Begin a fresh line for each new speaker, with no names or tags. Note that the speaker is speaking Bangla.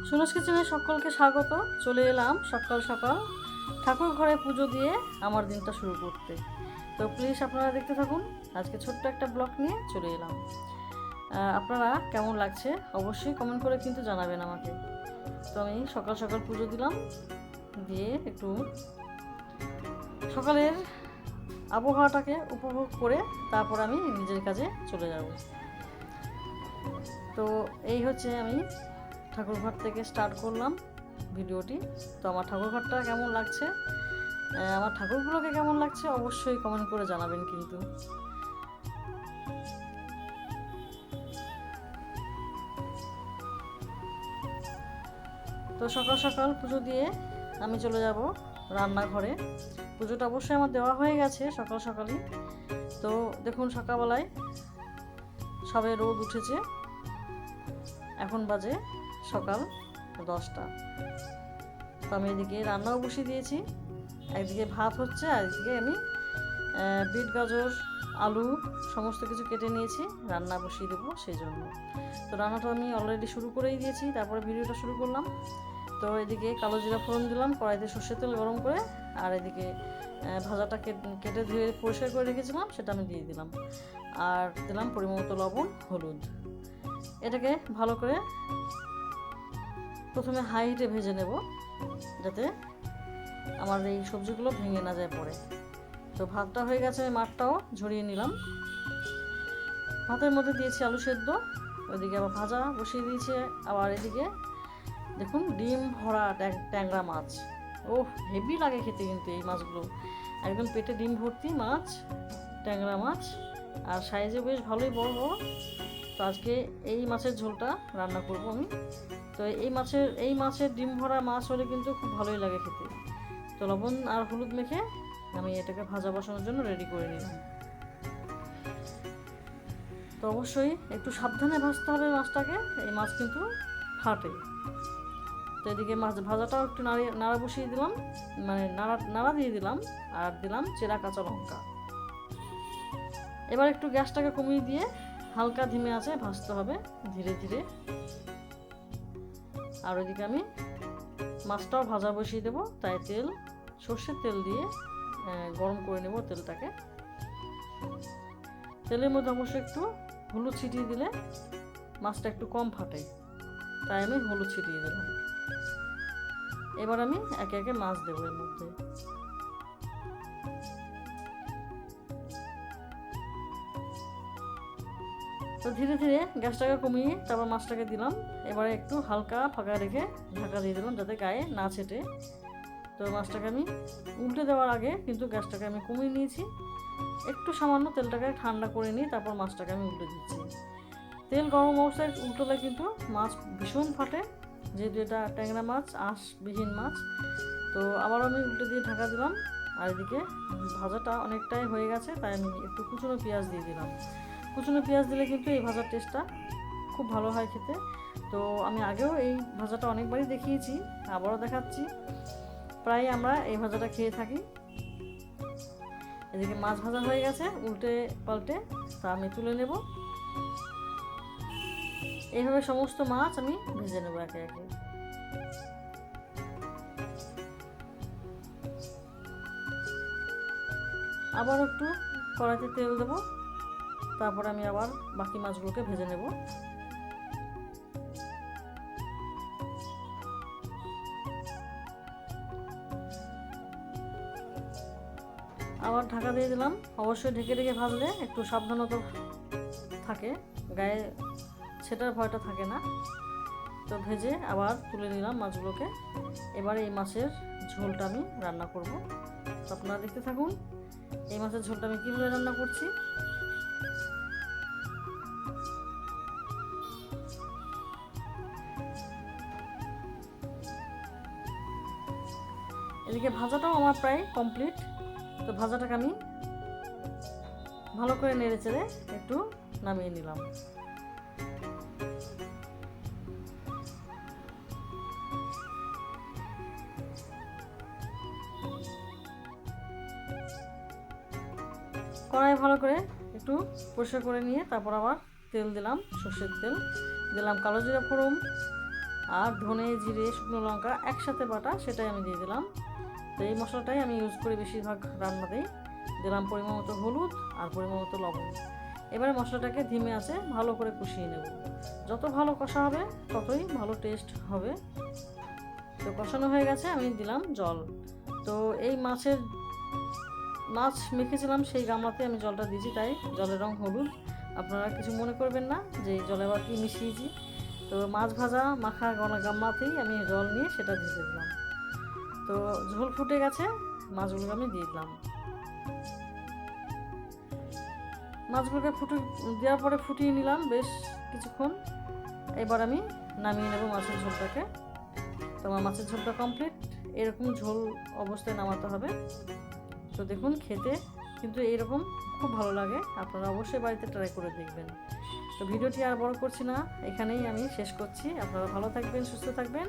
সুনস কিচেনে সকলকে স্বাগত। চলে এলাম সকাল সকাল ঠাকুর ঘরে পুজো দিয়ে আমার দিনটা শুরু করতে। তো প্লিজ আপনারা দেখতে থাকুন। আজকে ছোট্ট একটা ব্লগ নিয়ে চলে এলাম। আপনারা কেমন লাগছে অবশ্যই কমেন্ট করে কিন্তু জানাবেন আমাকে। তো আমি সকাল সকাল পুজো দিলাম, দিয়ে একটু সকালের আবহাওয়াটাকে উপভোগ করে তারপর আমি নিজের কাজে চলে যাব। তো এই হচ্ছে আমি ঠাকুরঘর থেকে স্টার্ট করলাম ভিডিওটি। তো আমার ঠাকুরঘরটা কেমন লাগছে, আমার ঠাকুরগুলোকে কেমন লাগছে অবশ্যই কমেন্ট করে জানাবেন কিন্তু। তো সকাল সকাল পুজো দিয়ে আমি চলে যাব রান্নাঘরে। পুজোটা অবশ্যই আমার দেওয়া হয়ে গেছে সকাল সকালই। তো দেখুন সকালবেলায় সবে রোদ উঠেছে, এখন বাজে সকাল 10টা। তো আমি এদিকে রান্নাও বসিয়ে দিয়েছি, একদিকে ভাত হচ্ছে আর একদিকে আমি বিট গাজর আলু সমস্ত কিছু কেটে নিয়েছি, রান্না বসিয়ে দেবো সেই জন্য। তো রান্নাটা আমি অলরেডি শুরু করেই দিয়েছি, তারপরে ভিডিওটা শুরু করলাম। তো এদিকে কালো জিরা ফোড়ন দিলাম, কড়াইতে সর্ষের তেল গরম করে, আর এদিকে ভাজাটা কেটে ধুয়ে পরিষ্কার করে রেখেছিলাম সেটা আমি দিয়ে দিলাম, আর দিলাম পরিমাণ মতো লবণ হলুদ। এটাকে ভালো করে প্রথমে হাই হিটে ভেজে নেব যাতে আমার এই সবজিগুলো ভেঙে না যায় পরে। তো ভাতটা হয়ে গেছে, মাঠটাও ঝরিয়ে নিলাম। ভাতের মধ্যে দিয়েছি আলু সেদ্ধ, ওইদিকে আবার ভাজা বসিয়ে দিয়েছি। আবার এদিকে দেখুন ডিম ভরা ট্যাংরা মাছ। ও হেভি লাগে খেতে কিন্তু এই মাছগুলো, একদম পেটে ডিম ভর্তি মাছ, ট্যাংরা মাছ, আর সাইজে বেশ ভালোই বড় বড়। তো আজকে এই মাছের ঝোলটা রান্না করব আমি। তো এই মাছের ডিম ভরা মাছ হলে কিন্তু খুব ভালোই লাগে খেতে। তো লবণ আর হলুদ মেখে আমি এটাকে ভাজা বসানোর জন্য রেডি করে নিলাম। তো অবশ্যই একটু সাবধানে ভাজতে হবে মাছটাকে, এই মাছ কিন্তু ফাটে। তো এদিকে মাছ ভাজাটাও একটু নাড়া বসিয়ে দিলাম, মানে নাড়া দিয়ে দিলাম, আর দিলাম চেরা কাঁচা লঙ্কা। এবার একটু গ্যাসটাকে কমিয়ে দিয়ে হালকা ধিমে আঁচে ভাজতে হবে ধীরে ধীরে। আর ওইদিকে আমি মাছটাও ভাজা বসিয়ে দেবো, তাই সর্ষের তেল দিয়ে গরম করে নেব তেলটাকে। তেলের মধ্যে অবশ্যই একটু হলুদ ছিটিয়ে দিলে মাছটা একটু কম ফাটে, তাই আমি হলুদ ছিটিয়ে দিলাম। এবার আমি একে একে মাছ দেবো এর মধ্যে। তো ধীরে ধীরে গ্যাসটাকে কমিয়ে তারপর মাছটাকে দিলাম। এবারে একটু হালকা ফাঁকা রেখে ঢাকা দিয়ে দিলাম যাতে গায়ে না ছেটে। তো মাছটাকে আমি উল্টে দেওয়ার আগে কিন্তু গ্যাসটাকে আমি কমিয়ে নিয়েছি, একটু সামান্য তেলটাকে ঠান্ডা করে নিয়ে তারপর মাছটাকে আমি উল্টে দিচ্ছি। তেল গরম অবস্থায় উল্টোলে কিন্তু মাছ ভীষণ ফাটে, যেহেতু এটা ট্যাংরা মাছ, আঁশবিহীন মাছ। তো আবার আমি উল্টে দিয়ে ঢাকা দিলাম। আর এদিকে ভাজাটা অনেকটাই হয়ে গেছে, তাই আমি একটু কুচনো পেঁয়াজ দিয়ে দিলাম। কুচনো পেঁয়াজ দিলে কিন্তু এই ভাজার টেস্টটা খুব ভালো হয় খেতে। তো আমি আগেও এই ভাজাটা অনেকবারই দেখিয়েছি, আবারও দেখাচ্ছি। প্রায় আমরা এই ভাজাটা খেয়ে থাকি। এদিকে মাছ ভাজা হয়ে গেছে উল্টে পাল্টে, তা আমি তুলে নেব। এইভাবে সমস্ত মাছ আমি ভেজে নেব একে একে। আবার একটু কড়াইতে তেল দেবো, তারপরে আমি আবার বাকি মাছগুলোকে ভেজে নেব। আবার ঢাকা দিয়ে দিলাম। অবশ্যই ঢেকে ঢেকে ভাজলে একটু সাবধানতা থাকে, গায়ে ছেটার ভয়টা থাকে না। তো ভেজে আবার তুলে নিলাম মাছগুলোকে। এবারে এই মাছের ঝোলটা আমি রান্না করব। তো আপনারা দেখতে থাকুন এই মাছের ঝোলটা আমি কীভাবে রান্না করছি। এদিকে ভাজাটাও আমার প্রায় কমপ্লিট। তো ভাজাটাকে আমি ভালো করে নেড়ে চেড়ে একটু নামিয়ে নিলাম। কড়াই ভালো করে একটু পরিষ্কার করে নিয়ে তারপর আবার তেল দিলাম, সর্ষের তেল দিলাম, কালো জিরা ফোড়ন, আর ধনে, জিরে, শুকনো লঙ্কা একসাথে বাটা, সেটাই আমি দিয়ে দিলাম। তো এই মশলাটাই আমি ইউজ করি বেশিরভাগ রান্নাতেই। দিলাম পরিমাণ মতো হলুদ আর পরিমাণ মতো লবণ। এবারে মশলাটাকে ধিমে আঁচে ভালো করে কষিয়ে নেব। যত ভালো কষা হবে ততই ভালো টেস্ট হবে। তো কষানো হয়ে গেছে, আমি দিলাম জল। তো এই মাছ মেখেছিলাম সেই গামলাতে আমি জলটা দিয়েছি, তাই জলের রং হলুদ। আপনারা কিছু মনে করবেন না যে জলে আবার কি মিশিয়েছি। তো মাছ ভাজা মাখা গামলাতেই আমি জল নিয়ে সেটা দিয়ে দিলাম। তো ঝোল ফুটে গেছে, মাছগুলোকে আমি দিয়ে দিলাম। মাছগুলোকে দেওয়ার পরে ফুটিয়ে নিলাম বেশ কিছুক্ষণ। এবার আমি নামিয়ে নেব মাছের ঝোলটাকে। তো আমার মাছের ঝোলটা কমপ্লিট। এরকম ঝোল অবস্থায় নামাতে হবে। তো দেখুন, খেতে কিন্তু এইরকম খুব ভালো লাগে। আপনারা অবশ্যই বাড়িতে ট্রাই করে দেখবেন। তো ভিডিওটি আর বড় করছি না, এখানেই আমি শেষ করছি। আপনারা ভালো থাকবেন, সুস্থ থাকবেন।